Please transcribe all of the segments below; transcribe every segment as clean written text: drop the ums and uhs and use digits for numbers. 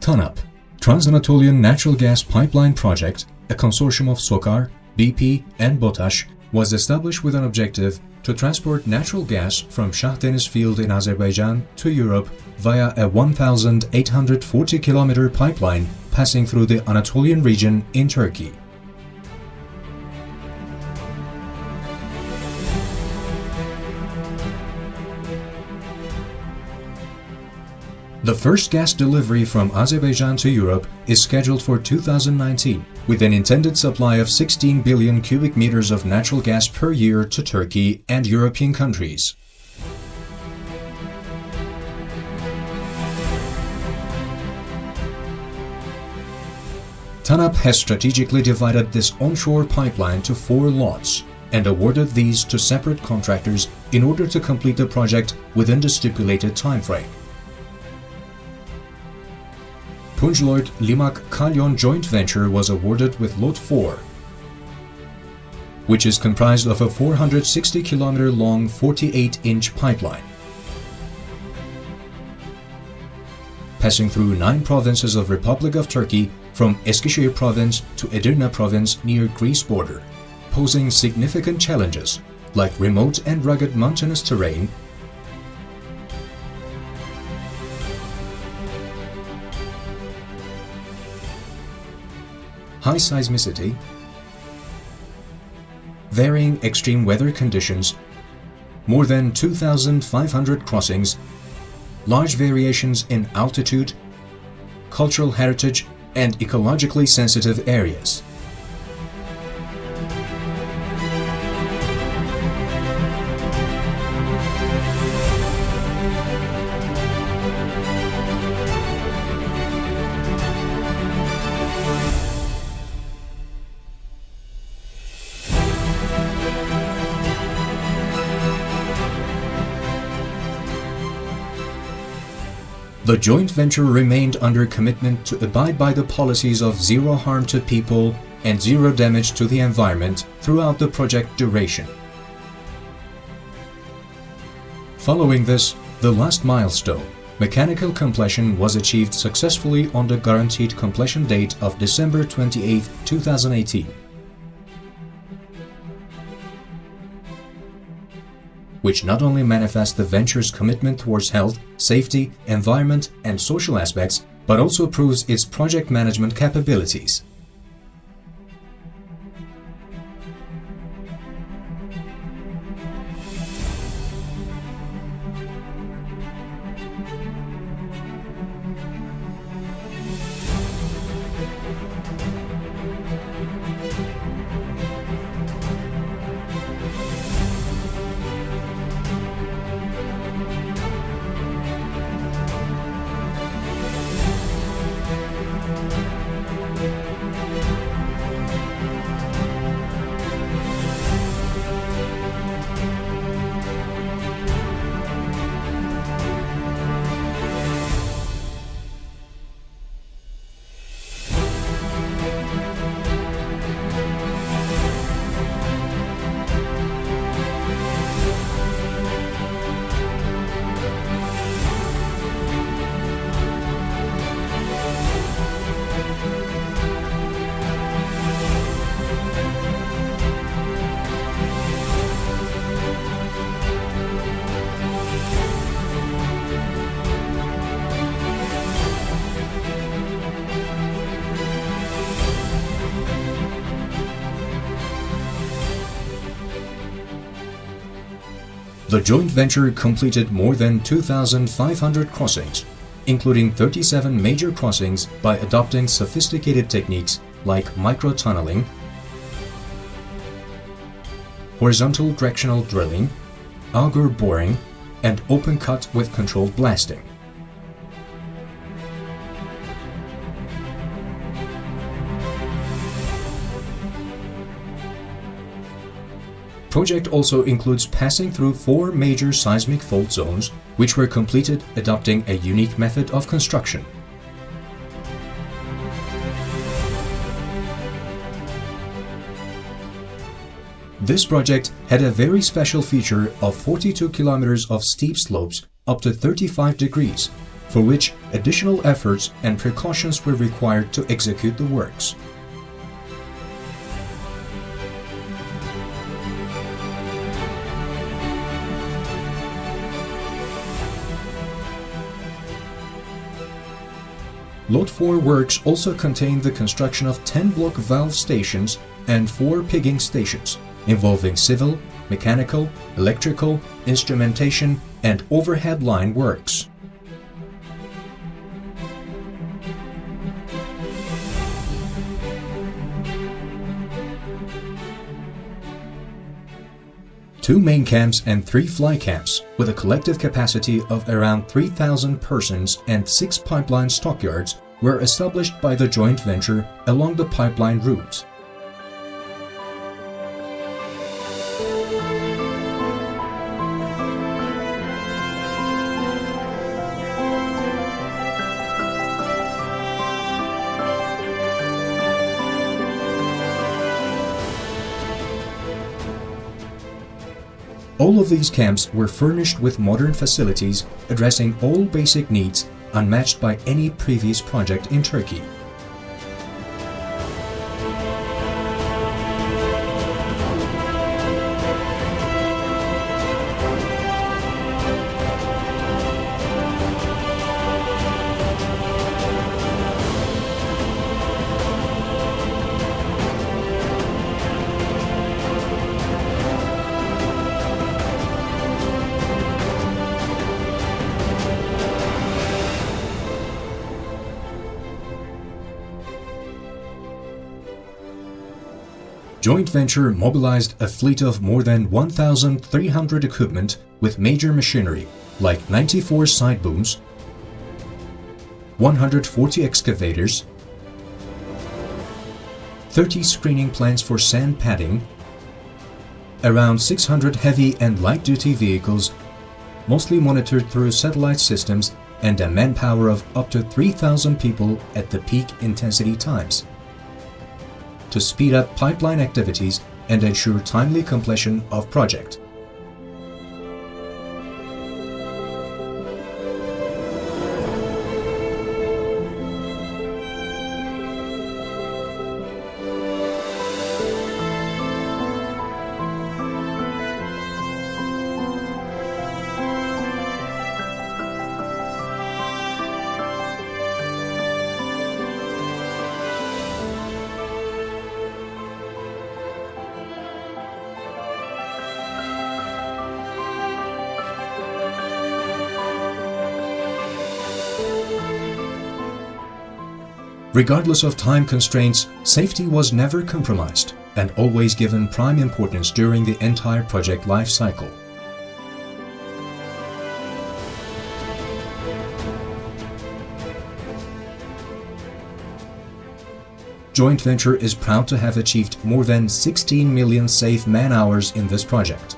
TANAP, Trans Natural Gas Pipeline Project, a consortium of SOCAR, BP and BOTAŞ, was established with an objective to transport natural gas from Shah Deniz field in Azerbaijan to Europe via a 1,840-kilometer pipeline passing through the Anatolian region in Turkey. The first gas delivery from Azerbaijan to Europe is scheduled for 2019, with an intended supply of 16 billion cubic meters of natural gas per year to Turkey and European countries. TANAP has strategically divided this onshore pipeline to 4 lots and awarded these to separate contractors in order to complete the project within the stipulated timeframe. Punj Lloyd Limak Kalyon joint venture was awarded with Lot-4, which is comprised of a 460-kilometer long 48-inch pipeline. Passing through 9 provinces of Republic of Turkey from Eskişehir province to Edirne province near Greece border, posing significant challenges like remote and rugged mountainous terrain, high seismicity, varying extreme weather conditions, more than 2,500 crossings, large variations in altitude, cultural heritage, and ecologically sensitive areas. The joint venture remained under commitment to abide by the policies of zero harm to people and zero damage to the environment throughout the project duration. Following this, the last milestone, mechanical completion, was achieved successfully on the guaranteed completion date of December 28, 2018. Which not only manifests the venture's commitment towards health, safety, environment, and social aspects, but also proves its project management capabilities. The joint venture completed more than 2,500 crossings, including 37 major crossings by adopting sophisticated techniques like micro-tunneling, horizontal directional drilling, auger boring, and open cut with controlled blasting. Project also includes passing through 4 major seismic fault zones, which were completed adopting a unique method of construction. This project had a very special feature of 42 kilometers of steep slopes up to 35 degrees, for which additional efforts and precautions were required to execute the works. Lot-4 works also contained the construction of 10 block valve stations and 4 pigging stations, involving civil, mechanical, electrical, instrumentation, and overhead line works. Two main camps and 3 fly camps, with a collective capacity of around 3,000 persons and 6 pipeline stockyards, were established by the joint venture along the pipeline route. All of these camps were furnished with modern facilities addressing all basic needs unmatched by any previous project in Turkey. Joint venture mobilized a fleet of more than 1,300 equipment with major machinery like 94 side booms, 140 excavators, 30 screening plants for sand padding, around 600 heavy and light-duty vehicles, mostly monitored through satellite systems, and a manpower of up to 3,000 people at the peak intensity times, to speed up pipeline activities and ensure timely completion of project. Regardless of time constraints, safety was never compromised and always given prime importance during the entire project life cycle. Joint venture is proud to have achieved more than 16 million safe man-hours in this project.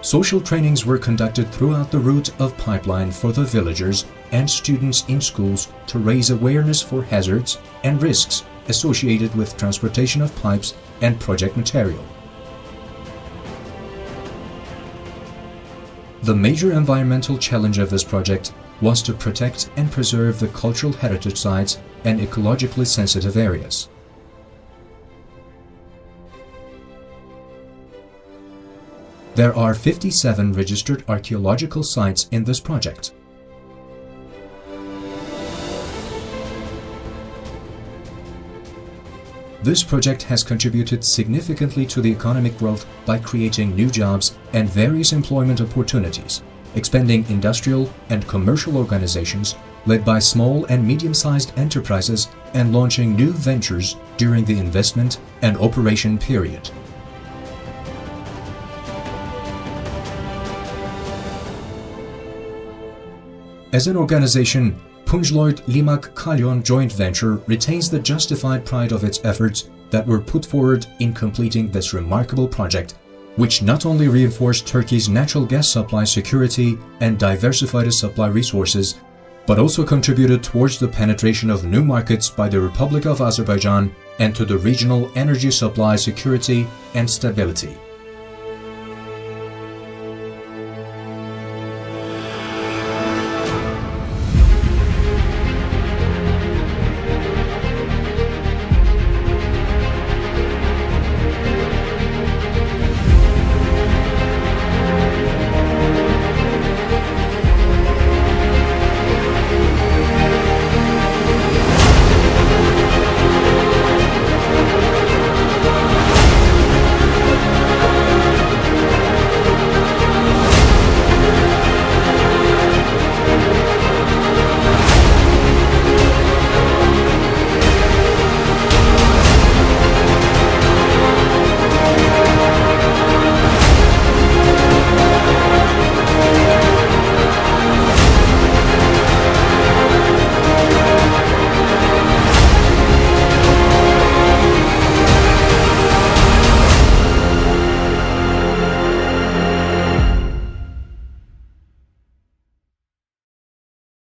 Social trainings were conducted throughout the route of pipeline for the villagers and students in schools to raise awareness for hazards and risks associated with transportation of pipes and project material. The major environmental challenge of this project was to protect and preserve the cultural heritage sites and ecologically sensitive areas. There are 57 registered archaeological sites in this project. This project has contributed significantly to the economic growth by creating new jobs and various employment opportunities, expanding industrial and commercial organizations led by small and medium-sized enterprises, and launching new ventures during the investment and operation period. As an organization, Punj Lloyd Limak Kalyon joint venture retains the justified pride of its efforts that were put forward in completing this remarkable project, which not only reinforced Turkey's natural gas supply security and diversified its supply resources, but also contributed towards the penetration of new markets by the Republic of Azerbaijan and to the regional energy supply security and stability.